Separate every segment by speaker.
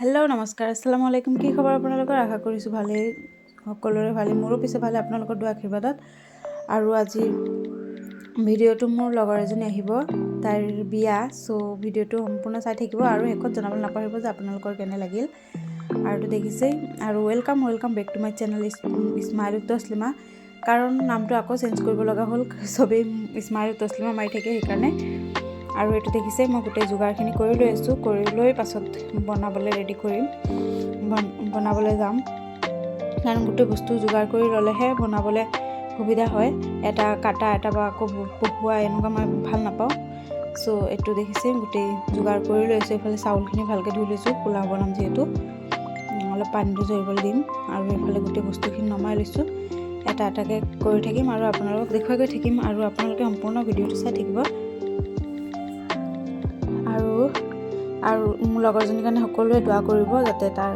Speaker 1: Hello' নমস্কাৰ, আসসালামু আলাইকুম। কি খবৰ আপোনালোকৰ? আশা কৰিছোঁ ভালেই, সকলোৰে ভালেই, মোৰো পিছে ভালে আপোনালোকৰ দুৱা আশীৰ্বাদত। আৰু আজি ভিডিঅ'টো মোৰ লগৰ এজনী আহিব, তাইৰ বিয়া। ভিডিঅ'টো সম্পূৰ্ণ চাই থাকিব আৰু শেষত জনাবলৈ নাপাহৰিব যে আপোনালোকৰ কেনে লাগিল। আৰুতো দেখিছেই। আৰু welcome back to my channel Ismail Taslima. কাৰণ নামটো আকৌ চেঞ্জ কৰিব লগা হ'ল, চবেই ইছমাইল তছলিমা মাৰি থাকে সেইকাৰণে। আৰু এইটো দেখিছে, মই গোটেই যোগাৰখিনি কৰি লৈ আছোঁ, কৰি লৈ পাছত বনাবলৈ ৰেডি কৰিম, বনাবলৈ যাম। কাৰণ গোটেই বস্তু যোগাৰ কৰি ল'লেহে বনাবলৈ সুবিধা হয়। এটা কাটা এটা বা আকৌ পঢ়োৱা এনেকুৱা মই ভাল নাপাওঁ। এইটো দেখিছে, গোটেই যোগাৰ কৰি লৈছোঁ। এইফালে চাউলখিনি ভালকৈ ধুই লৈছোঁ, পোলাও বনাম যিহেতু, অলপ পানীটো জৰিবলৈ দিম। আৰু এইফালে গোটেই বস্তুখিনি নমাই লৈছোঁ, এটা এটাকৈ কৰি থাকিম আৰু আপোনালোকক দেখুৱাই গৈ থাকিম। আৰু আপোনালোকে সম্পূৰ্ণ ভিডিঅ'টো চাই থাকিব। আৰু মোৰ লগৰজনীৰ কাৰণে সকলোৱে দোৱা কৰিব, যাতে তাৰ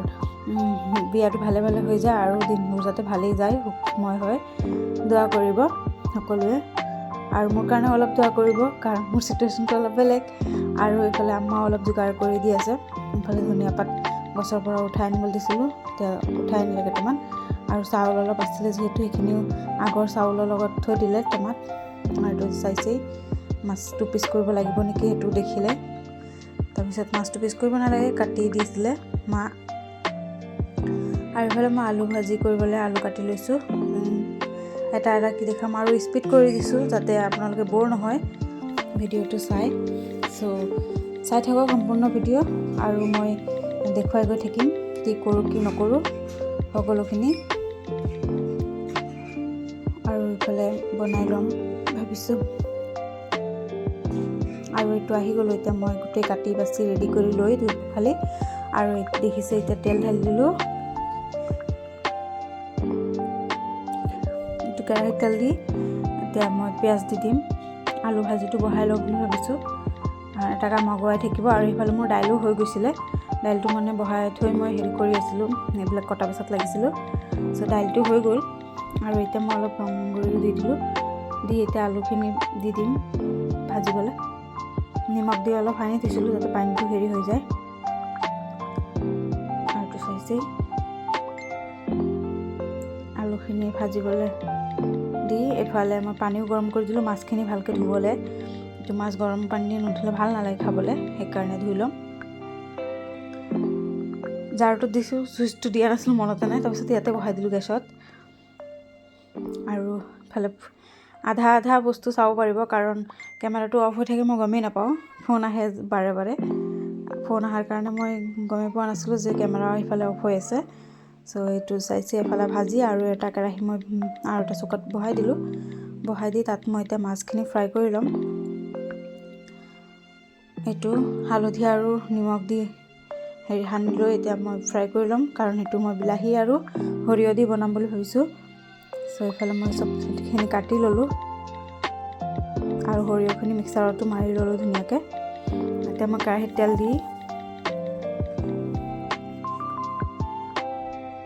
Speaker 1: বিয়াটো ভালে হৈ যায় আৰু দিনবোৰ যাতে ভালেই যায়, সুখময় হয়। দোৱা কৰিব সকলোৱে। আৰু মোৰ কাৰণে অলপ দোৱা কৰিব, কাৰণ মোৰ চিটুৱেশ্যনটো অলপ বেলেগ। আৰু এইফালে আম্মা অলপ যোগাৰ কৰি দি আছে। এইফালে ধনিয়া পাত গছৰ পৰা উঠাই আনিবলৈ দিছিলোঁ, এতিয়া উঠাই আনিলে কেইটামান। আৰু চাউল অলপ আছিলে যিহেতু, সেইখিনিও আগৰ চাউলৰ লগত থৈ দিলে টেমাত। আৰু চাইছেই, মাছটো পিচ কৰিব লাগিব নেকি সেইটো দেখিলে। তাৰপিছত মাছটো পিচ কৰিব নালাগে, কাটি দিছিলে মা। আৰু এইফালে মই আলু ভাজি কৰিবলৈ আলু কাটি লৈছোঁ, এটা কি দেখাম। আৰু স্পীড কৰি দিছোঁ যাতে আপোনালোকে ব'ৰ নহয় ভিডিঅ'টো চাই। চাই থাকক সম্পূৰ্ণ ভিডিঅ'। আৰু মই দেখুৱাই গৈ থাকিম কি কৰোঁ কি নকৰোঁ সকলোখিনি। আৰু এইফালে বনাই ল'ম ভাবিছোঁ। আৰু এইটো আহি গ'লোঁ, এতিয়া মই গোটেই কাটি বাচি ৰেডি কৰি লৈ খালি। আৰু দেখিছে, এতিয়া তেল ঢালি দিলোঁ। এইটো কেৰাহীত তেল দি এতিয়া মই পিঁয়াজ দি দিম। আলু ভাজিটো বহাই লওঁ বুলি ভাবিছোঁ। এটা কাম আগুৱাই থাকিব। আৰু সেইফালে মোৰ দাইলো হৈ গৈছিলে, দাইলটো মানে বহাই থৈ মই হেৰি কৰি আছিলোঁ, এইবিলাক কটা পাছত লাগিছিলোঁ। দাইলটো হৈ গ'ল। আৰু এতিয়া মই অলপ ৰং গুড়িও দি দিলোঁ, দি এতিয়া আলুখিনি দি দিম ভাজিবলৈ। নিমখ দি অলপ সানি থৈছিলোঁ যাতে পানীটো হেৰি হৈ যায়। আৰু চাইছেই, আলুখিনি ভাজিবলৈ দি এইফালে মই পানীও গৰম কৰি দিলোঁ মাছখিনি ভালকৈ ধুবলৈ। এইটো মাছ গৰম পানী দি নুধুলে ভাল নালাগে খাবলৈ, সেইকাৰণে ধুই ল'ম। জাৰটোত দিছোঁ, চুইচটো দিয়া নাছিলোঁ, মনতে নাই। তাৰপিছত ইয়াতে বহাই দিলোঁ গেছত। আৰু ইফালে আধা বস্তু চাব পাৰিব, কাৰণ কেমেৰাটো অফ হৈ থাকে, মই গমেই নাপাওঁ। ফোন আহে বাৰে ফোন অহাৰ কাৰণে মই গমেই পোৱা নাছিলোঁ যে কেমেৰা ইফালে অফ হৈ আছে। এইটো চাইছে, এফালে ভাজি আৰু এটা কেৰাহী মই আৰু এটা চুকাত বহাই দিলোঁ। বহাই দি তাত মই এতিয়া মাছখিনি ফ্ৰাই কৰি ল'ম। এইটো হালধি আৰু নিমখ দি সানি লৈ এতিয়া মই ফ্ৰাই কৰি ল'ম, কাৰণ সেইটো মই বিলাহী আৰু সৰিয়হ দি বনাম বুলি ভাবিছোঁ। এইফালে মই চবখিনি কাটি ল'লোঁ আৰু সৰিয়হখিনি মিক্সাৰতো মাৰি ল'লোঁ ধুনীয়াকৈ। এতিয়া মই কেৰাহীত তেল দি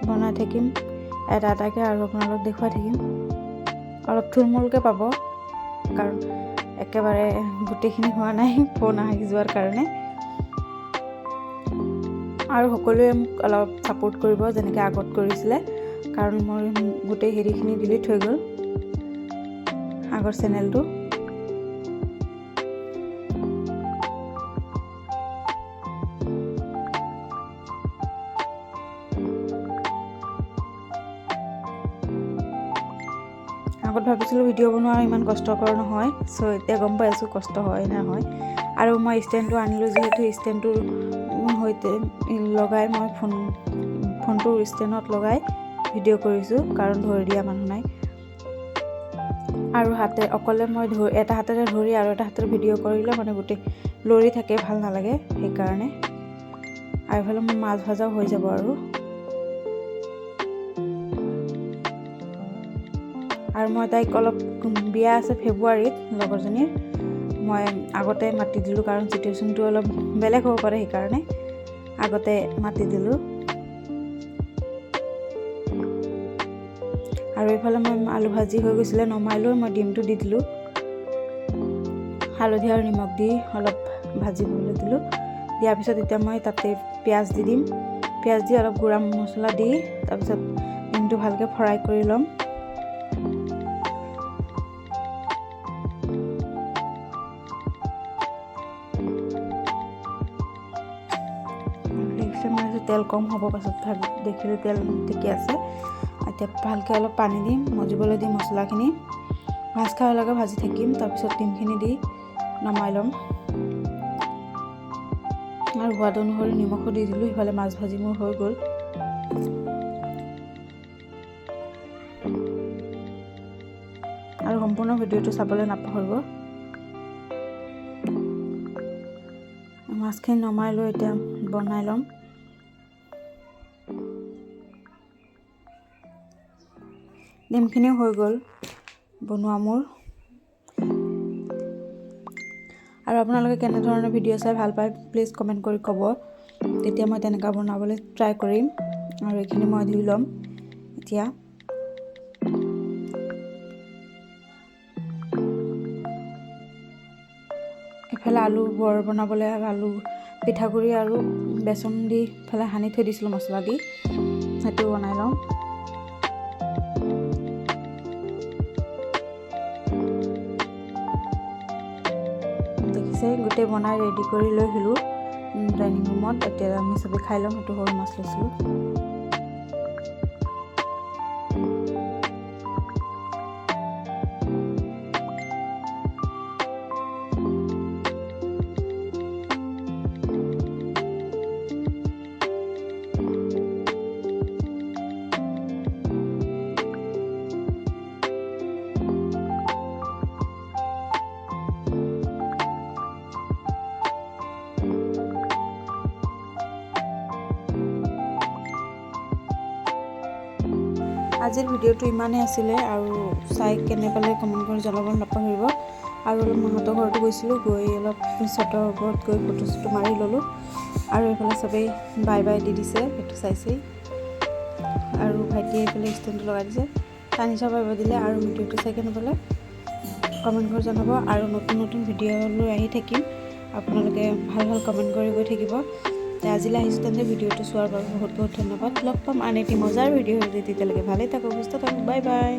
Speaker 1: বনাই থাকিম এটা এটাকৈ, আৰু আপোনালোক দেখুৱাই থাকিম। অলপ থুলমূলকৈ পাব, কাৰণ একেবাৰে গোটেইখিনি হোৱা নাই ফোন আহি যোৱাৰ কাৰণে। আৰু সকলোৱে মোক অলপ ছাপোৰ্ট কৰিব, যেনেকৈ আগত কৰিছিলে, কাৰণ মোৰ গোটেই হেৰিখিনি ডিলিট হৈ গ'ল আগৰ চেনেলটো। আগত ভাবিছিলোঁ ভিডিঅ' বনোৱা ইমান কষ্টকৰ নহয়, এতিয়া গম পাই আছোঁ কষ্ট হয় নহয়। আৰু মই ষ্টেণ্ডটো আনিলোঁ যিহেতু, ষ্টেণ্ডটোৰ সৈতে লগাই মই ফোনটোৰ ষ্টেণ্ডত লগাই ভিডিঅ' কৰিছোঁ, কাৰণ ধৰি দিয়া মানুহ নাই। আৰু অকলে মই এটা হাতেৰে ধৰি আৰু এটা হাতেৰে ভিডিঅ' কৰিলে মানে গোটেই লৰি থাকে, ভাল নালাগে সেইকাৰণে। আৰু এইফালে মোৰ মাছ ভজাও হৈ যাব। আৰু মই তাইক অলপ, বিয়া আছে ফেব্ৰুৱাৰীত লগৰজনীৰ, মই আগতে মাতি দিলোঁ, কাৰণ চিটুৱেশ্যনটো অলপ বেলেগ হ'ব পাৰে, সেইকাৰণে আগতে মাতি দিলোঁ। আৰু এইফালে মই আলু ভাজি হৈ গৈছিলে, নমাই লৈ মই ডিমটো দি দিলোঁ, হালধি আৰু নিমখ দি অলপ ভাজিবলৈ দিলোঁ। দিয়াৰ পিছত এতিয়া মই তাতে পিঁয়াজ দি দিম। পিঁয়াজ দি অলপ গুড়া মছলা দি তাৰপিছত ডিমটো ভালকৈ ফ্ৰাই কৰি ল'ম। তেল কম হ'ব, পাছত দেখিলে তেল ঠিকে আছে। এতিয়া ভালকৈ অলপ পানী দিম, মজিবলৈ দিম মছলাখিনি, ভাজ খাওয়ালৈকে ভাজি থাকিম। তাৰপিছত ডিমখিনি দি নমাই ল'ম আৰু সোৱাদ অনুসৰি নিমখো দি দিলোঁ। সিফালে মাছ ভাজি মোৰ হৈ গ'ল। আৰু সম্পূৰ্ণ ভিডিঅ'টো চাবলৈ নাপাহৰিব। মাছখিনি নমাই লৈ এতিয়া বনাই ল'ম। ডিমখিনিও হৈ গ'ল বনোৱা মোৰ। আৰু আপোনালোকে কেনেধৰণৰ ভিডিঅ' চাই ভাল পায় প্লিজ কমেণ্ট কৰি ক'ব, তেতিয়া মই তেনেকুৱা বনাবলৈ ট্ৰাই কৰিম। আৰু এইখিনি মই ধুই ল'ম এতিয়া। ইফালে আলু বৰ বনাবলৈ আলু পিঠাগুড়ি আৰু বেচন দি ইফালে সানি থৈ দিছিলোঁ মছলা দি, সেইটো বনাই লওঁ। গোটেই বনাই ৰেডি কৰি লৈ আহিলোঁ ডাইনিং ৰুমত। এতিয়া আমি চবেই খাই ল'ম। সেইটো সৰু মাছ লৈছিলোঁ। আজিৰ ভিডিঅ'টো ইমানেই আছিলে, আৰু চাই কেনে পালে কমেণ্ট কৰি জনাব নাপাহৰিব। আৰু অলপ মাহঁতৰ ঘৰতো গৈছিলোঁ, গৈ অলপ ছটৰ ওপৰত গৈ ফটো চটো মাৰি ল'লোঁ। আৰু এইফালে চবেই বাই বাই দি দিছে, সেইটো চাইছেই। আৰু ভাইটিয়ে এইফালে ষ্টেণ্ডটো লগাই দিছে, টানিছা বাই বাই দিলে। আৰু ভিডিঅ'টো চাই কেনে পালে কমেণ্ট কৰি জনাব। আৰু নতুন নতুন ভিডিঅ' লৈ আহি থাকিম, আপোনালোকে ভাল ভাল কমেণ্ট কৰি গৈ থাকিব। আজিলৈ আহিছোঁ তেন্তে। ভিডিঅ'টো চোৱাৰ বাবে বহুত বহুত ধন্যবাদ। লগ পাম আন এটি মজাৰ ভিডিঅ' হৈ। তেতিয়ালৈকে ভালেই থাকক, সুস্থ থাকক। Bye bye.